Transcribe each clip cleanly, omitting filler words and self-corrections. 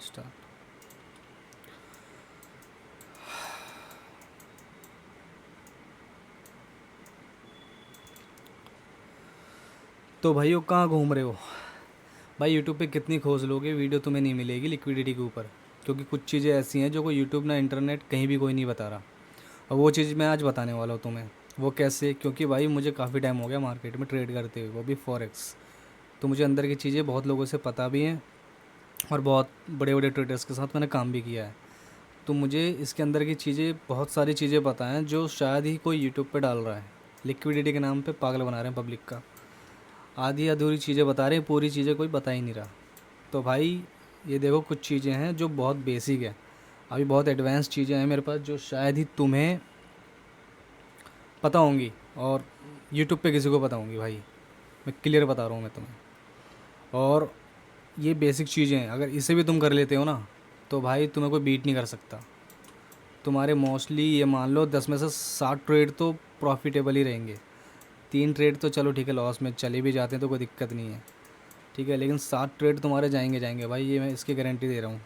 Start. तो भाइयों कहाँ घूम रहे हो भाई? यूट्यूब पे कितनी खोज लोगे, वीडियो तुम्हें नहीं मिलेगी लिक्विडिटी के ऊपर, क्योंकि कुछ चीज़ें ऐसी हैं जो कोई यूट्यूब ना इंटरनेट कहीं भी कोई नहीं बता रहा। और वो चीज़ मैं आज बताने वाला हूँ तुम्हें। वो कैसे? क्योंकि भाई मुझे काफ़ी टाइम हो गया मार्केट में ट्रेड करते हुए, वो भी फॉरेक्स। तो मुझे अंदर की चीज़ें बहुत लोगों से पता भी हैं और बहुत बड़े बड़े ट्रेडर्स के साथ मैंने काम भी किया है। तो मुझे इसके अंदर की चीज़ें, बहुत सारी चीज़ें पता हैं जो शायद ही कोई यूट्यूब पे डाल रहा है। लिक्विडिटी के नाम पे पागल बना रहे हैं पब्लिक का। आधी अधूरी चीज़ें बता रहे हैं, पूरी चीज़ें कोई बता ही नहीं रहा। तो भाई ये देखो, कुछ चीज़ें हैं जो बहुत बेसिक है। अभी बहुत एडवांस चीज़ें हैं मेरे पास जो शायद ही तुम्हें पता होंगी और यूट्यूब पे किसी को पता होंगी। भाई मैं क्लियर बता रहा हूँ मैं तुम्हें। और ये बेसिक चीज़ें हैं, अगर इसे भी तुम कर लेते हो ना, तो भाई तुम्हें कोई बीट नहीं कर सकता। तुम्हारे मोस्टली ये मान लो 10 में से 7 ट्रेड तो प्रॉफिटेबल ही रहेंगे। 3 ट्रेड तो चलो ठीक है, लॉस में चले भी जाते हैं तो कोई दिक्कत नहीं है, ठीक है, लेकिन 7 ट्रेड तुम्हारे जाएंगे जाएंगे भाई, ये मैं इसकी गारंटी दे रहा हूँ।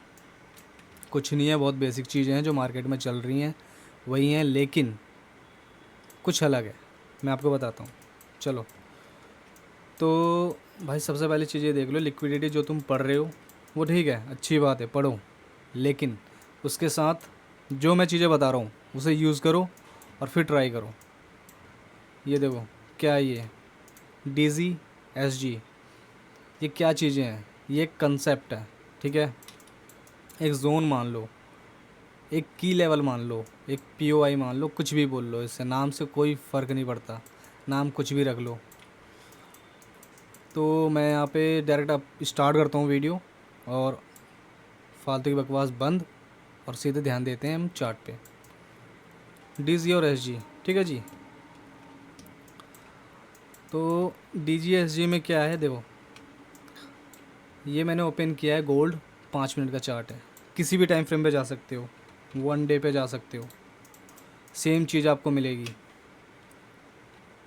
कुछ नहीं है, बहुत बेसिक चीज़ें हैं जो मार्केट में चल रही हैं वही हैं, लेकिन कुछ अलग है। मैं आपको बताता हूँ, चलो। तो भाई सबसे पहली चीज़ ये देख लो, लिक्विडिटी जो तुम पढ़ रहे हो वो ठीक है, अच्छी बात है, पढ़ो, लेकिन उसके साथ जो मैं चीज़ें बता रहा हूँ उसे यूज़ करो और फिर ट्राई करो। ये देखो, क्या ये डी जी एस जी, ये क्या चीज़ें हैं? ये एक कंसेप्ट है, ठीक है। एक जोन मान लो, एक की लेवल मान लो, एक पी ओ आई मान लो, कुछ भी बोल लो, इससे नाम से कोई फ़र्क नहीं पड़ता, नाम कुछ भी रख लो। तो मैं यहाँ पे डायरेक्ट अब स्टार्ट करता हूँ वीडियो, और फालतू की बकवास बंद, और सीधे ध्यान देते हैं हम चार्ट पे। डी जी और एस जी, ठीक है जी। तो डी जी एस जी में क्या है देखो, ये मैंने ओपन किया है गोल्ड, 5 मिनट का चार्ट है। किसी भी टाइम फ्रेम पे जा सकते हो, 1 डे पे जा सकते हो, सेम चीज़ आपको मिलेगी।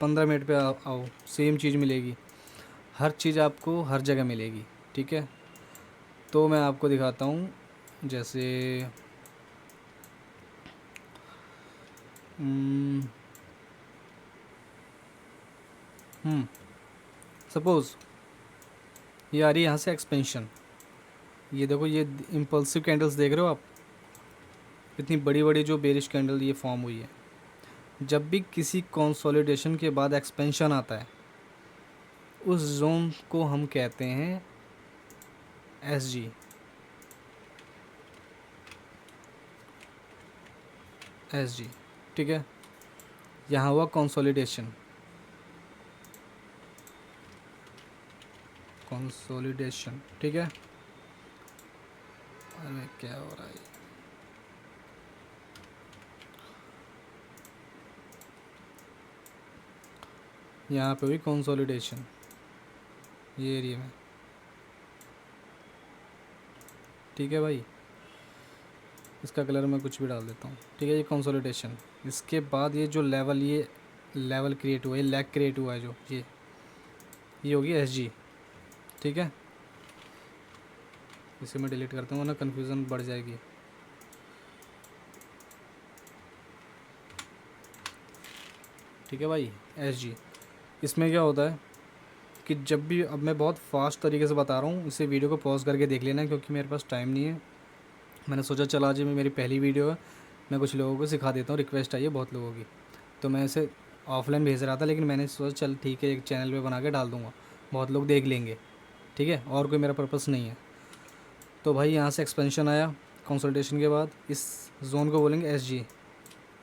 15 मिनट पे आओ, सेम चीज़ मिलेगी। हर चीज़ आपको हर जगह मिलेगी, ठीक है। तो मैं आपको दिखाता हूँ, जैसे सपोज़ ये आ रही है यहाँ से एक्सपेंशन। ये देखो, ये इम्पल्सिव कैंडल्स देख रहे हो आप, इतनी बड़ी बड़ी जो बेरिश कैंडल ये फॉर्म हुई है। जब भी किसी कंसोलिडेशन के बाद एक्सपेंशन आता है, उस जोन को हम कहते हैं एस जी, एस जी, ठीक है। यहाँ हुआ कंसोलिडेशन, कंसोलिडेशन, ठीक है। अरे क्या हो रहा है? यहाँ पे हुई कंसोलिडेशन, ये एरिया में, ठीक है भाई। इसका कलर मैं कुछ भी डाल देता हूँ, ठीक है। ये कंसोलिडेशन, इसके बाद ये जो लेवल, ये लेवल क्रिएट हुआ है, लैग क्रिएट हुआ है जो, ये होगी एस जी, ठीक है। इसे मैं डिलीट करता हूँ, वरना कन्फ्यूज़न बढ़ जाएगी। ठीक है भाई, एस जी। इसमें क्या होता है कि जब भी, अब मैं बहुत फास्ट तरीके से बता रहा हूँ, इसे वीडियो को पॉज करके देख लेना, क्योंकि मेरे पास टाइम नहीं है। मैंने सोचा चला, आज मेरी पहली वीडियो है, मैं कुछ लोगों को सिखा देता हूँ, रिक्वेस्ट आई है बहुत लोगों की। तो मैं इसे ऑफलाइन भेज रहा था, लेकिन मैंने सोचा चल ठीक है, एक चैनल पे बना के डाल दूँगा, बहुत लोग देख लेंगे, ठीक है, और कोई मेरा पर्पस नहीं है। तो भाई यहाँ से एक्सपेंशन आया कंसल्टेशन के बाद, इस जोन को बोलेंगे एस जी।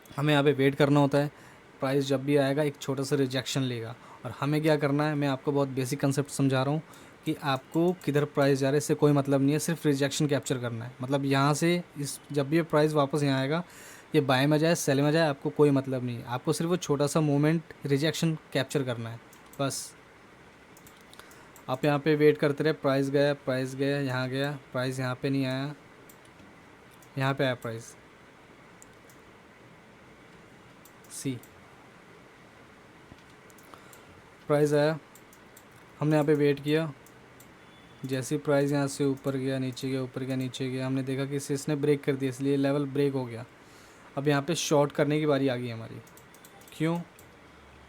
हमें यहाँ पे वेट करना होता है, प्राइस जब भी आएगा एक छोटा सा रिजेक्शन लेगा, और हमें क्या करना है, मैं आपको बहुत बेसिक कंसेप्ट समझा रहा हूँ कि आपको किधर प्राइस जा रहा है इससे कोई मतलब नहीं है, सिर्फ रिजेक्शन कैप्चर करना है। मतलब यहाँ से इस, जब भी ये प्राइस वापस यहाँ आएगा, ये बाय में जाए सेल में जाए, आपको कोई मतलब नहीं है, आपको सिर्फ वो छोटा सा मोमेंट रिजेक्शन कैप्चर करना है बस। आप यहाँ पे वेट करते रहे, प्राइस गया, यहाँ गया, प्राइस यहाँ पे नहीं आया, यहाँ पे आया प्राइस सी, प्राइस आया, हमने यहाँ पे वेट किया, जैसे प्राइस यहाँ से ऊपर गया, नीचे गया, ऊपर गया, नीचे गया, हमने देखा कि इसे इसने ब्रेक कर दिया, इसलिए लेवल ब्रेक हो गया। अब यहाँ पे शॉर्ट करने की बारी आ गई हमारी। क्यों?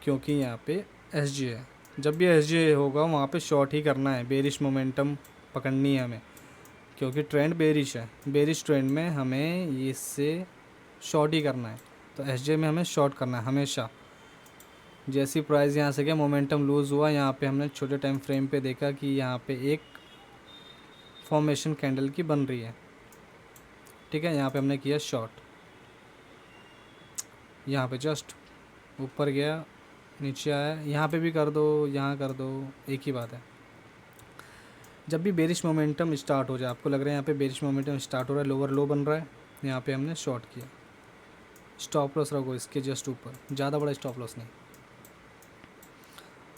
क्योंकि यहाँ पे एस है। जब भी एस होगा वहाँ पे शॉर्ट ही करना है, बेरिश मोमेंटम पकड़नी है हमें, क्योंकि ट्रेंड बेरिश है। बेरिश ट्रेंड में हमें इससे शॉर्ट ही करना है, तो एस में हमें शॉर्ट करना है हमेशा। जैसी प्राइस यहाँ से गया, मोमेंटम लूज़ हुआ, यहाँ पे हमने छोटे टाइम फ्रेम पे देखा कि यहाँ पे एक फॉर्मेशन कैंडल की बन रही है, ठीक है। यहाँ पे हमने किया शॉर्ट, यहाँ पे जस्ट ऊपर गया, नीचे आया, यहाँ पे भी कर दो, यहाँ कर दो, एक ही बात है। जब भी बेरिश मोमेंटम स्टार्ट हो जाए, आपको लग रहा है यहाँ पे बेरिश मोमेंटम स्टार्ट हो रहा है, लोअर लो बन रहा है, यहाँ पे हमने शॉर्ट किया। स्टॉप लॉस रखो इसके जस्ट ऊपर, ज़्यादा बड़ा स्टॉप लॉस नहीं,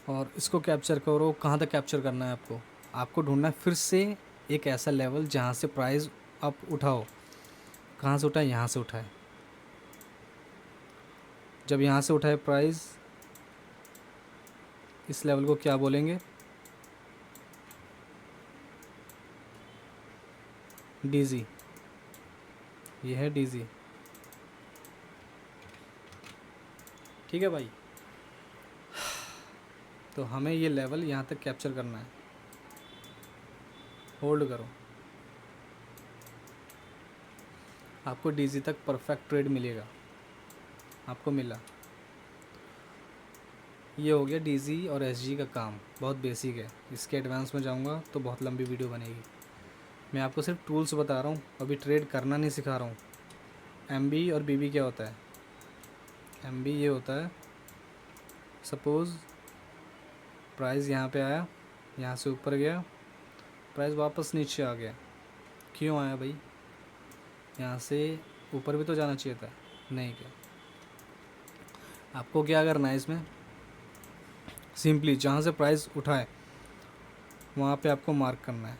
और इसको कैप्चर करो। कहाँ तक कैप्चर करना है आपको? आपको ढूंढना है फिर से एक ऐसा लेवल जहाँ से प्राइस अप उठाओ। कहाँ से उठाए? यहाँ से उठाए। जब यहाँ से उठाए प्राइस, इस लेवल को क्या बोलेंगे? डीजी। ये है डीजी, ठीक है भाई। तो हमें ये लेवल यहाँ तक कैप्चर करना है। होल्ड करो, आपको डीजी तक परफेक्ट ट्रेड मिलेगा। आपको मिला। ये हो गया डीजी और एसजी का काम, बहुत बेसिक है। इसके एडवांस में जाऊँगा तो बहुत लंबी वीडियो बनेगी। मैं आपको सिर्फ टूल्स बता रहा हूँ, अभी ट्रेड करना नहीं सिखा रहा हूँ। एमबी और बीबी क्या होता है? एमबी ये होता है, सपोज़ प्राइस यहाँ पे आया, यहाँ से ऊपर गया, प्राइस वापस नीचे आ गया। क्यों आया भाई? यहाँ से ऊपर भी तो जाना चाहिए था, नहीं क्या? आपको क्या करना है इसमें? सिंपली जहाँ से प्राइस उठाए वहाँ पे आपको मार्क करना है।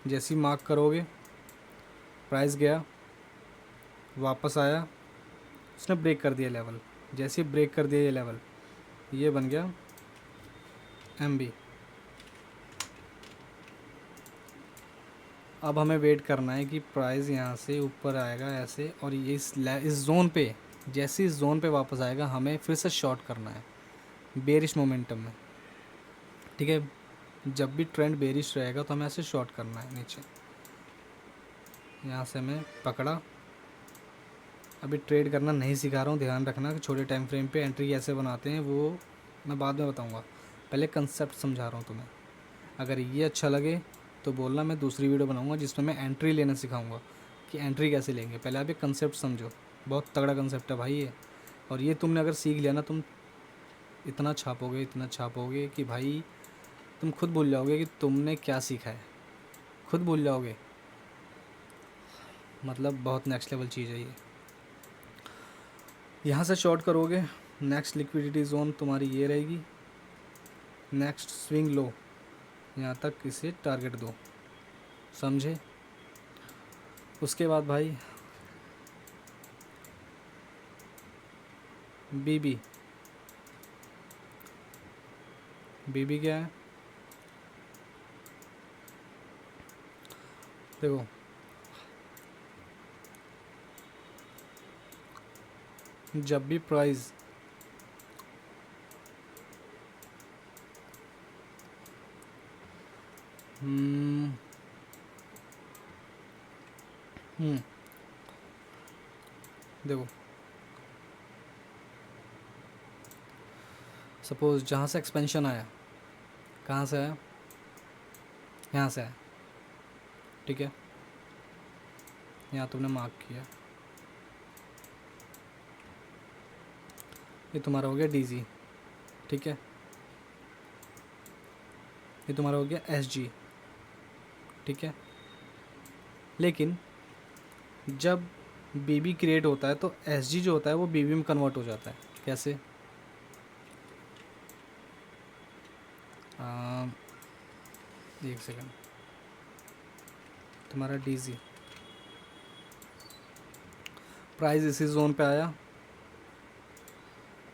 जैसे ही मार्क करोगे, प्राइस गया, वापस आया, उसने ब्रेक कर दिया लेवल। जैसे ही ब्रेक कर दिया ये लेवल, ये बन गया एमबी। अब हमें वेट करना है कि प्राइस यहाँ से ऊपर आएगा ऐसे, और ये इस जोन पे, जैसे इस जोन पे वापस आएगा, हमें फिर से शॉर्ट करना है बेरिश मोमेंटम में, ठीक है। जब भी ट्रेंड बेरिश रहेगा तो हमें ऐसे शॉर्ट करना है नीचे। यहाँ से हमें पकड़ा। अभी ट्रेड करना नहीं सिखा रहा हूँ, ध्यान रखना कि छोटे टाइम फ्रेम पे एंट्री कैसे बनाते हैं वो मैं बाद में बताऊँगा, पहले कंसेप्ट समझा रहा हूँ तुम्हें। अगर ये अच्छा लगे तो बोलना, मैं दूसरी वीडियो बनाऊँगा जिसमें मैं एंट्री लेना सिखाऊँगा कि एंट्री कैसे लेंगे। पहले आप ये कंसेप्ट समझो, बहुत तगड़ा कंसेप्ट है भाई ये। और ये तुमने अगर सीख लिया ना, तुम इतना छापोगे, इतना छापोगे कि भाई तुम खुद भूल जाओगे कि तुमने क्या सीखा है, खुद भूल जाओगे। मतलब बहुत नेक्स्ट लेवल चीज़ है ये। यहाँ से शॉर्ट करोगे, नेक्स्ट लिक्विडिटी जोन तुम्हारी ये रहेगी, नेक्स्ट स्विंग लो, यहाँ तक इसे टारगेट दो, समझे? उसके बाद भाई बीबी। बीबी क्या है? देखो, जब भी प्राइस देखो, सपोज़ जहाँ से एक्सपेंशन आया, कहाँ से आया? यहाँ से आया, ठीक है। यहाँ तुमने मार्क किया, ये तुम्हारा हो गया डीजी, ठीक है। ये तुम्हारा हो गया एसजी, ठीक है। लेकिन जब बीबी क्रिएट होता है तो एसजी जो होता है वो बीबी में कन्वर्ट हो जाता है। कैसे? एक सेकंड, तुम्हारा डीजी प्राइस इसी जोन पे आया,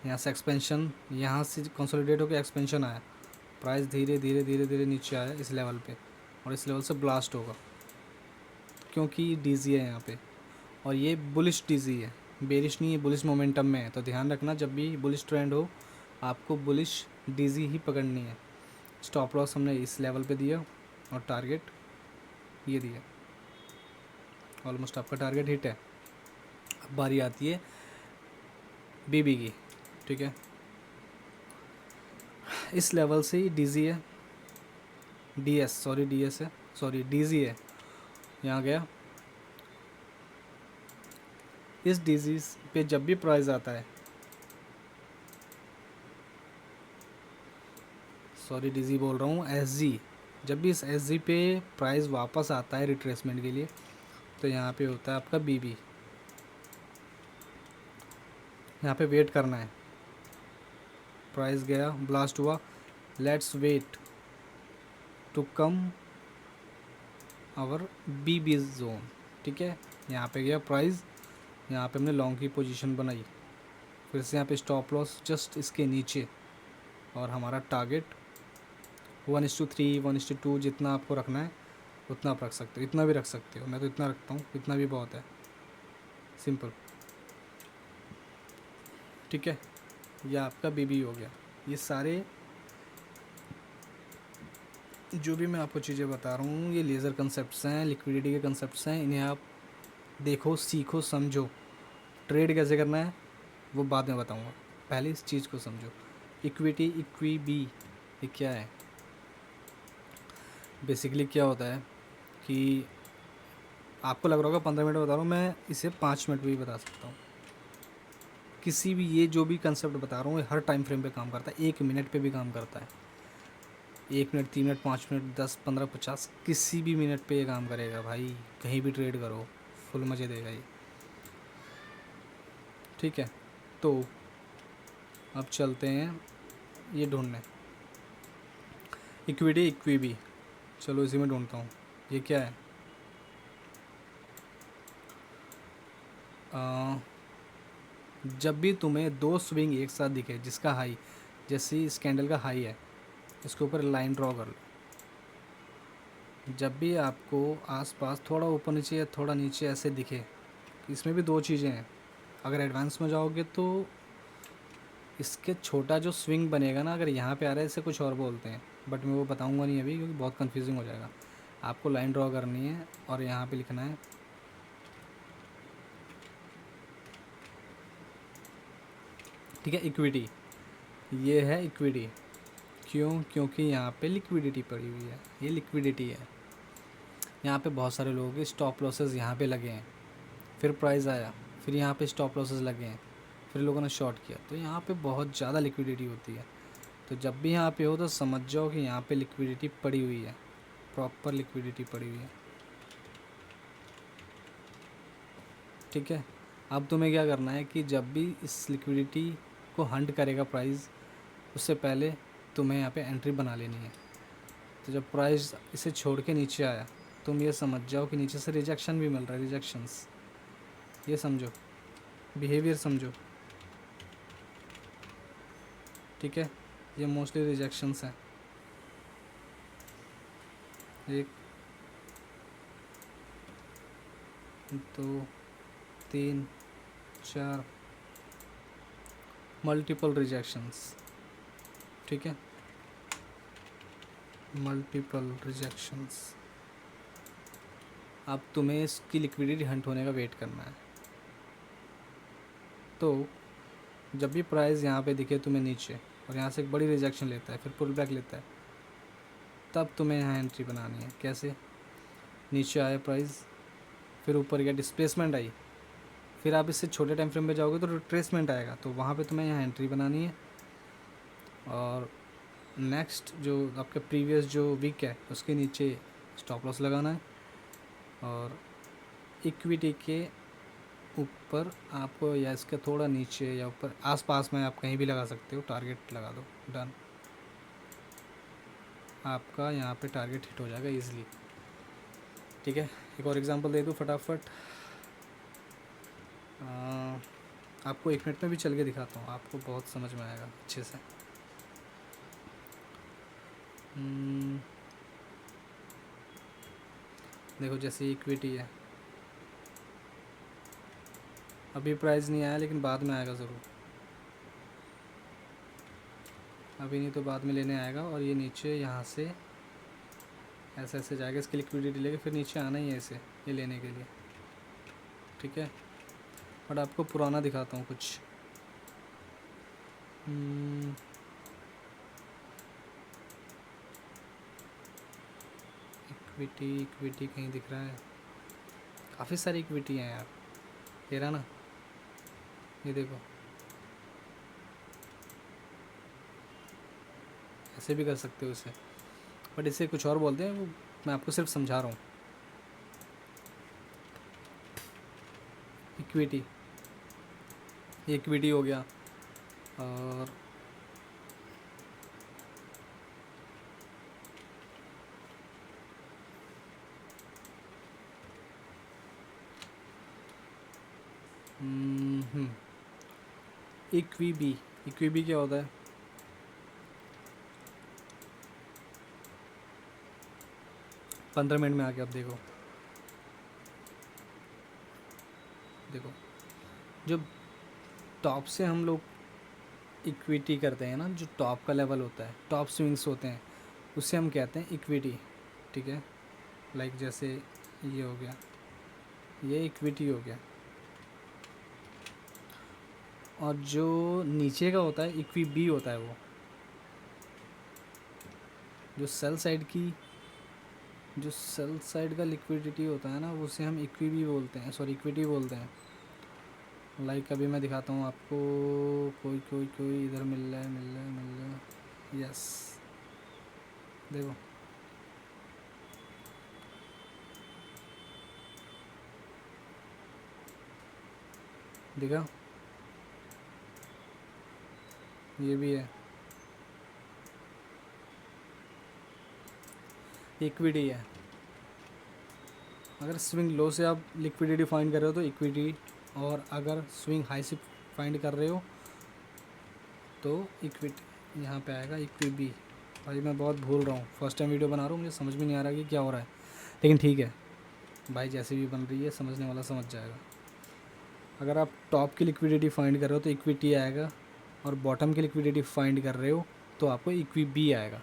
यहाँ से एक्सपेंशन, यहाँ से कंसोलिडेट होकर एक्सपेंशन आया, प्राइस धीरे धीरे धीरे धीरे नीचे आया इस लेवल पे, और इस लेवल से ब्लास्ट होगा क्योंकि डीजी है यहाँ पे, और ये बुलिश डीजी है, बेरिश नहीं है, बुलिश मोमेंटम में है। तो ध्यान रखना जब भी बुलिश ट्रेंड हो आपको बुलिश डीजी ही पकड़नी है। स्टॉप लॉस हमने इस लेवल पे दिया और टारगेट ये दिया, ऑलमोस्ट आपका टारगेट हिट है। अब बारी आती है बीबी की, ठीक है। इस लेवल से ही डीजी है, डीएस है, सॉरी डीजी है, यहाँ गया। इस डीजी पे जब भी प्राइस आता है, सॉरी डीजी बोल रहा हूँ, एसजी, जब भी इस एसजी पे प्राइस वापस आता है रिट्रेसमेंट के लिए, तो यहाँ पे होता है आपका बीबी। यहाँ पे वेट करना है, प्राइस गया, ब्लास्ट हुआ, let's wait to come our BB zone, ठीक है। यहाँ पे गया प्राइस, यहाँ पे हमने लॉन्ग की पोजीशन बनाई, फिर से यहाँ पे स्टॉप लॉस जस्ट इसके नीचे, और हमारा टारगेट 1:3 1:2 जितना आपको रखना है उतना आप रख सकते हो, इतना भी रख सकते हो, मैं तो इतना रखता हूँ, इतना भी बहुत है, सिंपल, ठीक है। यह आपका बीबी हो गया। ये सारे जो भी मैं आपको चीज़ें बता रहा हूँ ये लेज़र कंसेप्ट्स हैं, लिक्विडिटी के कंसेप्ट्स हैं, इन्हें आप देखो, सीखो, समझो। ट्रेड कैसे करना है वो बाद में बताऊँगा, पहले इस चीज़ को समझो। इक्विटी, इक्वी ये क्या है? बेसिकली क्या होता है कि आपको लग रहा होगा 15 मिनट बता रहा हूँ, मैं इसे 5 मिनट में भी बता सकता हूँ। किसी भी, ये जो भी कंसेप्ट बता रहा हूँ ये हर टाइम फ्रेम पे काम करता है, 1 मिनट पे भी काम करता है, 1 मिनट, 3 मिनट, 5 मिनट, 10, 15, 50, किसी भी मिनट पे ये काम करेगा भाई। कहीं भी ट्रेड करो, फुल मज़े देगा ये, ठीक है। तो अब चलते हैं ये ढूंढने, इक्विटी, इक्वी, चलो इसी में ढूंढता हूँ। ये क्या है? जब भी तुम्हें 2 स्विंग एक साथ दिखे, जिसका हाई, जैसे इस कैंडल का हाई है, इसके ऊपर लाइन ड्रॉ कर लो। जब भी आपको आसपास थोड़ा ऊपर नीचे या थोड़ा नीचे ऐसे दिखे, इसमें भी 2 चीज़ें हैं। अगर एडवांस में जाओगे तो इसके छोटा जो स्विंग बनेगा ना, अगर यहाँ पे आ रहा है इसे कुछ और बोलते हैं, बट मैं वो बताऊँगा नहीं अभी क्योंकि बहुत कन्फ्यूजिंग हो जाएगा। आपको लाइन ड्रॉ करनी है और यहाँ पे लिखना है ठीक है, इक्विटी। ये है इक्विटी, क्यों? क्योंकि यहाँ पे लिक्विडिटी पड़ी हुई है, ये लिक्विडिटी है। यहाँ पे बहुत सारे लोगों के स्टॉप लॉसेस यहाँ पे लगे हैं, फिर प्राइस आया, फिर यहाँ पे स्टॉप लॉसेस लगे हैं, फिर लोगों ने शॉर्ट किया, तो यहाँ पे बहुत ज़्यादा लिक्विडिटी होती है। तो जब भी यहाँ पे हो तो समझ जाओ कि यहाँ पे लिक्विडिटी पड़ी हुई है, प्रॉपर लिक्विडिटी पड़ी हुई है, ठीक है। अब तुम्हें क्या करना है कि जब भी इस लिक्विडिटी को हंट करेगा प्राइस, उससे पहले तुम्हें यहाँ पे एंट्री बना लेनी है। तो जब प्राइस इसे छोड़ के नीचे आया, तुम ये समझ जाओ कि नीचे से रिजेक्शन भी मिल रहा है, रिजेक्शंस, ये समझो, बिहेवियर समझो, ठीक है। ये मोस्टली रिजेक्शंस हैं, 1 2 3 4 मल्टीपल रिजेक्शंस, ठीक है, मल्टीपल रिजेक्शंस। अब तुम्हें इसकी लिक्विडिटी हंट होने का वेट करना है। तो जब भी प्राइस यहाँ पे दिखे तुम्हें नीचे और यहाँ से एक बड़ी रिजेक्शन लेता है, फिर पुल बैक लेता है, तब तुम्हें यहाँ एंट्री बनानी है। कैसे? नीचे आया प्राइस, फिर ऊपर गया, डिस्प्लेसमेंट आई, फिर आप इससे छोटे टाइम फ्रेम पे जाओगे तो रिट्रेसमेंट आएगा, तो वहाँ पे तुम्हें यहाँ एंट्री बनानी है। और नेक्स्ट जो आपके प्रीवियस जो वीक है उसके नीचे स्टॉप लॉस लगाना है, और इक्विटी के ऊपर आपको या इसके थोड़ा नीचे या ऊपर आसपास में आप कहीं भी लगा सकते हो, टारगेट लगा दो, डन। आपका यहाँ पे टारगेट हिट हो जाएगा इजीली, ठीक है। एक और एग्जांपल दे दूँ फटाफट। आपको 1 मिनट में भी चल के दिखाता हूँ, आपको बहुत समझ में आएगा अच्छे से। देखो जैसे इक्विटी है, अभी प्राइस नहीं आया लेकिन बाद में आएगा ज़रूर, अभी नहीं तो बाद में लेने आएगा। और ये नीचे यहाँ से ऐसे ऐसे जाएगा, इसकी लिक्विडिटी लेके फिर नीचे आना ही है इसे, ये लेने के लिए, ठीक है। बट आपको पुराना दिखाता हूँ कुछ। इक्विटी इक्विटी कहीं दिख रहा है? काफ़ी सारी इक्विटी हैं यार, ये रहा ना, ये देखो, ऐसे भी कर सकते हो इसे, बट इसे कुछ और बोलते हैं, वो मैं आपको सिर्फ समझा रहा हूँ। इक्विटी, ये इक्विटी हो गया। और इक्विबी, इक्विबी क्या होता है? पंद्रह मिनट में आके आप देखो, देखो जो टॉप से हम लोग इक्विटी करते हैं ना, जो टॉप का लेवल होता है, टॉप स्विंग्स होते हैं, उससे हम कहते हैं इक्विटी, ठीक है। लाइक जैसे ये हो गया, ये इक्विटी हो गया। और जो नीचे का होता है इक्विबी होता है, वो जो सेल साइड का लिक्विडिटी होता है ना, उसे हम इक्विबी बोलते हैं, सॉरी इक्विटी बोलते हैं। लाइक अभी मैं दिखाता हूँ आपको, कोई कोई कोई इधर मिल रहा है, यस देखो, दिखा, ये भी है, इक्विटी है। अगर स्विंग लो से आप लिक्विडिटी फाइंड कर रहे हो तो इक्विटी, और अगर स्विंग हाई से फाइंड कर रहे हो तो इक्विटी, यहाँ पे आएगा इक्विबी। भाई मैं बहुत भूल रहा हूँ, फर्स्ट टाइम वीडियो बना रहा हूँ, मुझे समझ में नहीं आ रहा कि क्या हो रहा है, लेकिन ठीक है भाई, जैसे भी बन रही है समझने वाला समझ जाएगा। अगर आप टॉप की लिक्विडिटी फाइंड कर रहे हो तो इक्विटी आएगा, और बॉटम की लिक्विडिटी फाइंड कर रहे हो तो आपको इक्विबी आएगा,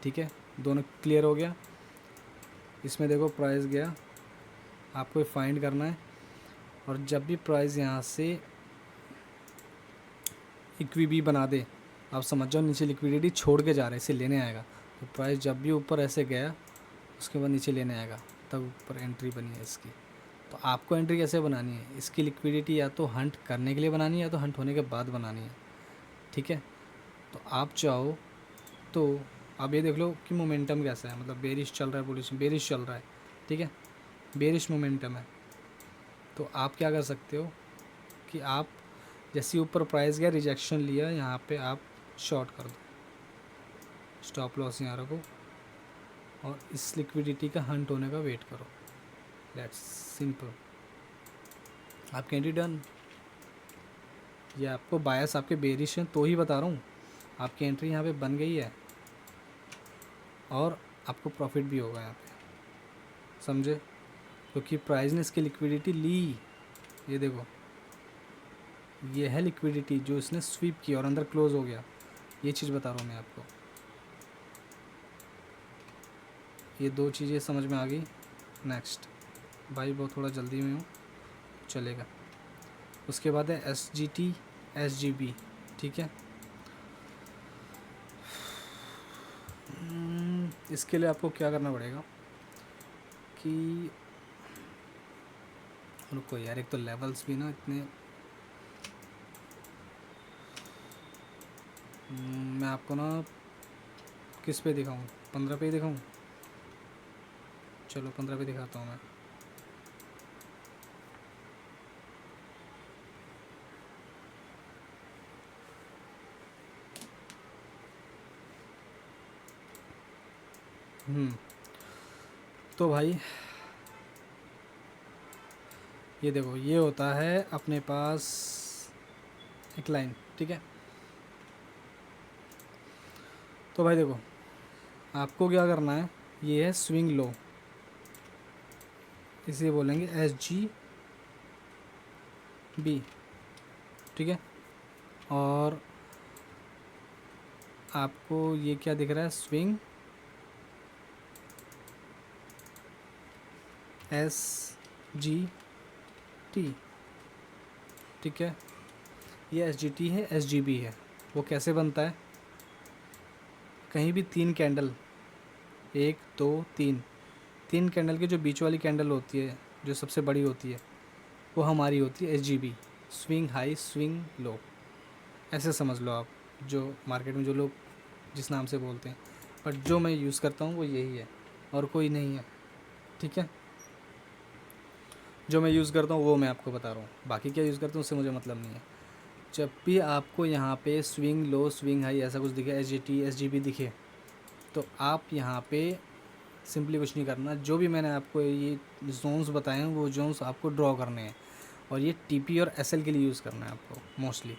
ठीक है। दोनों क्लियर हो गया। इसमें देखो प्राइस गया, आपको फाइंड करना है, और जब भी प्राइस यहाँ से इक्विबी बना दे, आप समझ जाओ नीचे लिक्विडिटी छोड़ के जा रहे हैं, इसे लेने आएगा। तो प्राइस जब भी ऊपर ऐसे गया, उसके बाद नीचे लेने आएगा, तब ऊपर एंट्री बनी है इसकी। तो आपको एंट्री कैसे बनानी है? इसकी लिक्विडिटी या तो हंट करने के लिए बनानी है, या तो हंट होने के बाद बनानी है, ठीक है। तो आप चाहो तो आप ये देख लो कि मोमेंटम कैसा है, मतलब बेरिश चल रहा है, बुलिश बेरिश चल रहा है, ठीक है, बेरिश मोमेंटम है। तो आप क्या कर सकते हो कि आप जैसे ऊपर प्राइस गया, रिजेक्शन लिया, यहाँ पे आप शॉर्ट कर दो, स्टॉप लॉस यहाँ रखो, और इस लिक्विडिटी का हंट होने का वेट करो। दैट्स सिंपल, आपकी एंट्री डन। ये आपको बायस आपके बेरिश हैं तो ही बता रहा हूँ, आपकी एंट्री यहाँ पे बन गई है, और आपको प्रॉफिट भी होगा यहाँ पे, समझे? क्योंकि प्राइस ने इसकी लिक्विडिटी ली, ये देखो, ये है लिक्विडिटी जो इसने स्वीप की और अंदर क्लोज हो गया, ये चीज़ बता रहा हूँ मैं आपको। ये दो चीज़ें समझ में आ गई। नेक्स्ट भाई बहुत थोड़ा जल्दी में हूँ, चलेगा। उसके बाद है SGT SGB, ठीक है। इसके लिए आपको क्या करना पड़ेगा कि, रुको यार, एक तो लेवल्स भी ना इतने, मैं आपको ना किस पे दिखाऊं, 15 पे ही दिखाऊं? चलो 15 पे दिखाता हूँ मैं। तो भाई ये देखो, ये होता है अपने पास एक लाइन, ठीक है। तो भाई देखो, आपको क्या करना है, ये है स्विंग लो, इसे बोलेंगे SGB, ठीक है। और आपको ये क्या दिख रहा है, स्विंग SGT, ठीक है। ये SGT है, SGB है। वो कैसे बनता है, कहीं भी 3 कैंडल, 1 2 3, 3 कैंडल की जो बीच वाली कैंडल होती है, जो सबसे बड़ी होती है, वो हमारी होती है SGB, swing high swing low, ऐसे समझ लो आप। जो मार्केट में जो लोग जिस नाम से बोलते हैं, बट जो मैं यूज़ करता हूँ वो यही है और कोई नहीं है, ठीक है। जो मैं यूज़ करता हूँ वो मैं आपको बता रहा हूँ, बाकी क्या यूज़ करता हूँ उससे मुझे मतलब नहीं है। जब भी आपको यहाँ पे स्विंग लो स्विंग हाई ऐसा कुछ दिखे, SGT SGB दिखे, तो आप यहाँ पे सिंपली कुछ नहीं करना, जो भी मैंने आपको ये जोन्स बताए हैं वो जोन्स आपको ड्रॉ करने हैं। और ये TP और SL के लिए यूज़ करना है आपको, mostly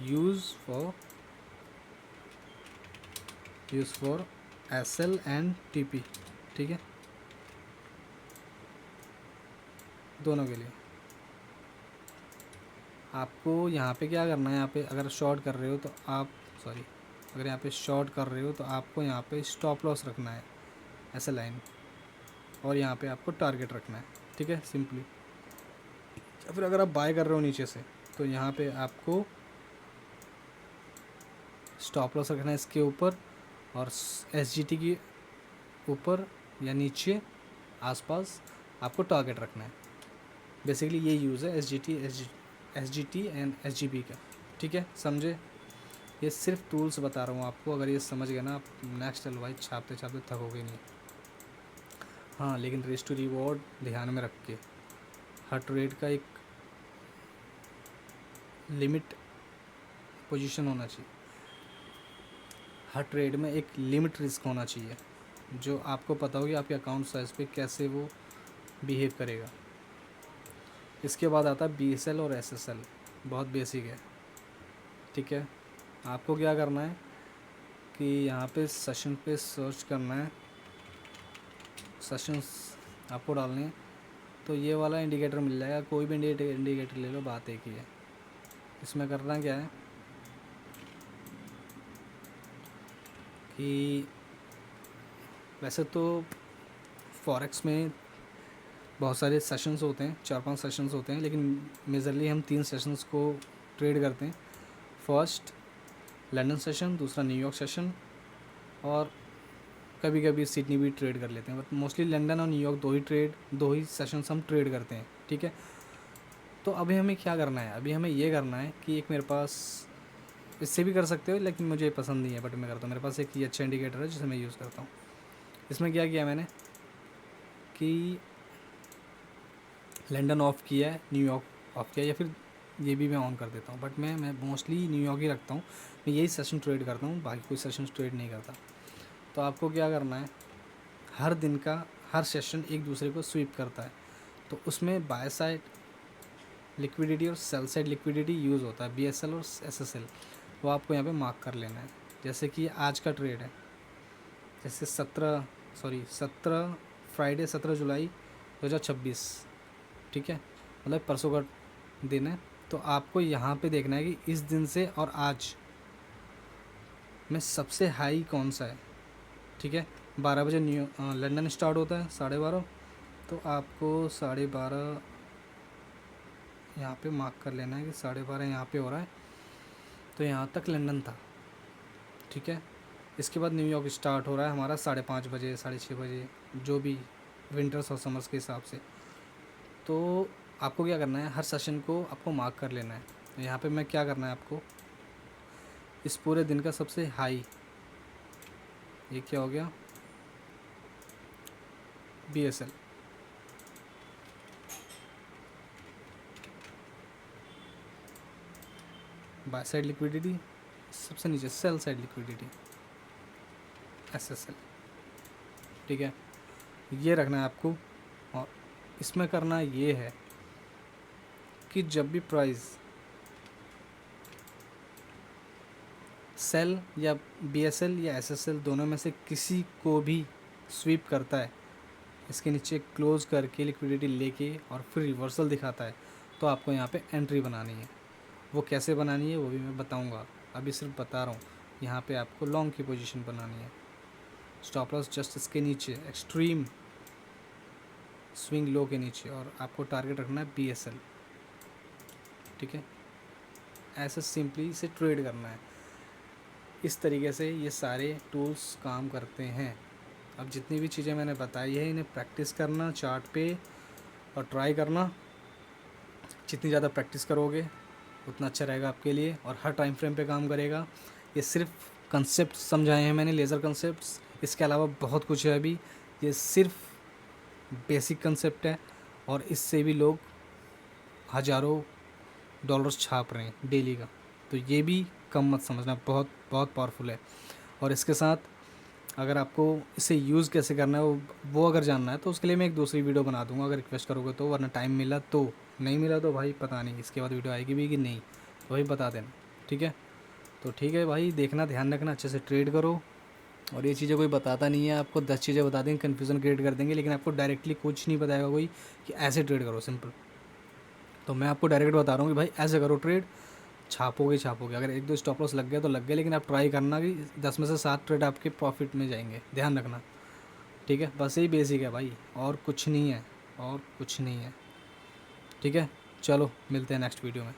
use for SL and TP, ठीक है, दोनों के लिए। आपको यहाँ पे क्या करना है, यहाँ पे अगर शॉर्ट कर रहे हो तो आप सॉरी अगर यहाँ पे शॉर्ट कर रहे हो तो आपको यहाँ पे स्टॉप लॉस रखना है, ऐसे लाइन, और यहाँ पे आपको टारगेट रखना है, ठीक है, सिंपली। या फिर अगर आप बाय कर रहे हो नीचे से, तो यहाँ पे आपको स्टॉप लॉस रखना है इसके ऊपर, और SGT के ऊपर या नीचे आसपास आपको टारगेट रखना है। बेसिकली ये यूज़ है SGT एंड SGB का, ठीक है, समझे। ये सिर्फ टूल्स बता रहा हूँ आपको, अगर ये समझ गए ना आप, नेक्स्ट एडवाइस छापते छापते थकोगे नहीं। हाँ, लेकिन रिस्क टू रिवॉर्ड ध्यान में रख के, हर ट्रेड का एक लिमिट पोजीशन होना चाहिए, हर ट्रेड में एक लिमिट रिस्क होना चाहिए, जो आपको पता हो कि आपके अकाउंट साइज पे कैसे वो बिहेव करेगा। इसके बाद आता है BSL और SSL, बहुत बेसिक है, ठीक है। आपको क्या करना है कि यहाँ पे सेशन पे सर्च करना है, सेशंस आपको डालने हैं, तो ये वाला इंडिकेटर मिल जाएगा, कोई भी इंडिकेटर ले लो, बात एक ही है। इसमें करना क्या है कि वैसे तो फॉरेक्स में बहुत सारे सेशंस होते हैं, 4-5 सेशंस होते हैं, लेकिन मेजरली हम 3 सेशंस को ट्रेड करते हैं। फर्स्ट लंदन सेशन, दूसरा न्यूयॉर्क सेशन, और कभी कभी सिडनी भी ट्रेड कर लेते हैं, बट मोस्टली लंदन और न्यूयॉर्क दो ही सेशंस हम ट्रेड करते हैं, ठीक है। तो अभी हमें क्या करना है, अभी हमें ये करना है कि एक मेरे पास, इससे भी कर सकते हो लेकिन मुझे पसंद नहीं है, बट मैं करता हूँ, मेरे पास एक ये अच्छा इंडिकेटर है जिसे मैं यूज़ करता हूँ। इसमें क्या किया मैंने कि लंदन ऑफ़ किया है, न्यूयॉर्क ऑफ़ किया, या फिर ये भी मैं ऑन कर देता हूँ, बट मैं मोस्टली न्यूयॉर्क ही रखता हूँ। मैं यही सेशन ट्रेड करता हूँ, बाकी कोई सेशन ट्रेड नहीं करता। तो आपको क्या करना है, हर दिन का हर सेशन एक दूसरे को स्वीप करता है, तो उसमें बाय साइड लिक्विडिटी और सेल साइड लिक्विडिटी यूज़ होता है, BSL और SSL, वो आपको यहाँ पे मार्क कर लेना है। जैसे कि आज का ट्रेड है, जैसे 17 फ्राइडे 17 जुलाई 2026, ठीक है, मतलब परसों का दिन है। तो आपको यहाँ पे देखना है कि इस दिन से और आज में सबसे हाई कौन सा है, ठीक है। 12 बजे लंदन स्टार्ट होता है, 12:30, तो आपको 12:30 यहाँ पे मार्क कर लेना है कि 12:30 यहाँ पे हो रहा है, तो यहाँ तक लंदन था, ठीक है। इसके बाद न्यूयॉर्क स्टार्ट हो रहा है हमारा 5:30 बजे, 6:30 बजे, जो भी विंटर्स और समर्स के हिसाब से। तो आपको क्या करना है, हर सेशन को आपको मार्क कर लेना है। तो यहाँ पे मैं क्या करना है आपको, इस पूरे दिन का सबसे हाई, ये क्या हो गया, BSL, बाय साइड लिक्विडिटी, सबसे नीचे सेल साइड लिक्विडिटी SSL, ठीक है, ये रखना है आपको। और इसमें करना ये है कि जब भी प्राइस सेल या BSL या SSL दोनों में से किसी को भी स्वीप करता है, इसके नीचे क्लोज़ करके लिक्विडिटी लेके और फिर रिवर्सल दिखाता है, तो आपको यहाँ पे एंट्री बनानी है। वो कैसे बनानी है वो भी मैं बताऊँगा, अभी सिर्फ बता रहा हूँ। यहाँ पे आपको लॉन्ग की पोजीशन बनानी है, स्टॉप लॉस जस्ट इसके नीचे एक्सट्रीम स्विंग लो के नीचे, और आपको टारगेट रखना है BSL, ठीक है। ऐसे सिंपली इसे ट्रेड करना है। इस तरीके से ये सारे टूल्स काम करते हैं। अब जितनी भी चीज़ें मैंने बताई है इन्हें प्रैक्टिस करना चार्ट पे और ट्राई करना। जितनी ज़्यादा प्रैक्टिस करोगे उतना अच्छा रहेगा आपके लिए और हर टाइम फ्रेम पे काम करेगा। ये सिर्फ कंसेप्ट समझाए हैं मैंने, लेज़र कंसेप्ट्स, इसके अलावा बहुत कुछ है अभी। ये सिर्फ बेसिक कंसेप्ट है और इससे भी लोग हज़ारों डॉलर्स छाप रहे हैं डेली का, तो ये भी कम मत समझना, बहुत बहुत पावरफुल है। और इसके साथ अगर आपको इसे यूज़ कैसे करना है वो अगर जानना है तो उसके लिए मैं एक दूसरी वीडियो बना दूंगा, अगर रिक्वेस्ट करोगे तो, वरना टाइम मिला तो, नहीं मिला तो भाई पता नहीं इसके बाद वीडियो आएगी भी कि नहीं, तो भाई बता देना, ठीक है। तो ठीक है भाई, देखना, ध्यान रखना, अच्छे से ट्रेड करो। और ये चीज़ें कोई बताता नहीं है आपको, 10 चीज़ें बता देंगे, कन्फ्यूज़न क्रिएट कर देंगे, लेकिन आपको डायरेक्टली कुछ नहीं बताएगा कोई कि ऐसे ट्रेड करो सिंपल। तो मैं आपको डायरेक्ट बता रहा हूँ कि भाई ऐसे करो ट्रेड, छापोगे छापोगे। अगर 1-2 स्टॉप लॉस लग गया तो लग गया, लेकिन आप ट्राई करना कि 10 में से 7 ट्रेड आपके प्रॉफिट में जाएंगे, ध्यान रखना, ठीक है। बस यही बेसिक है भाई, और कुछ नहीं है, और कुछ नहीं है, ठीक है। चलो मिलते हैं नेक्स्ट वीडियो में।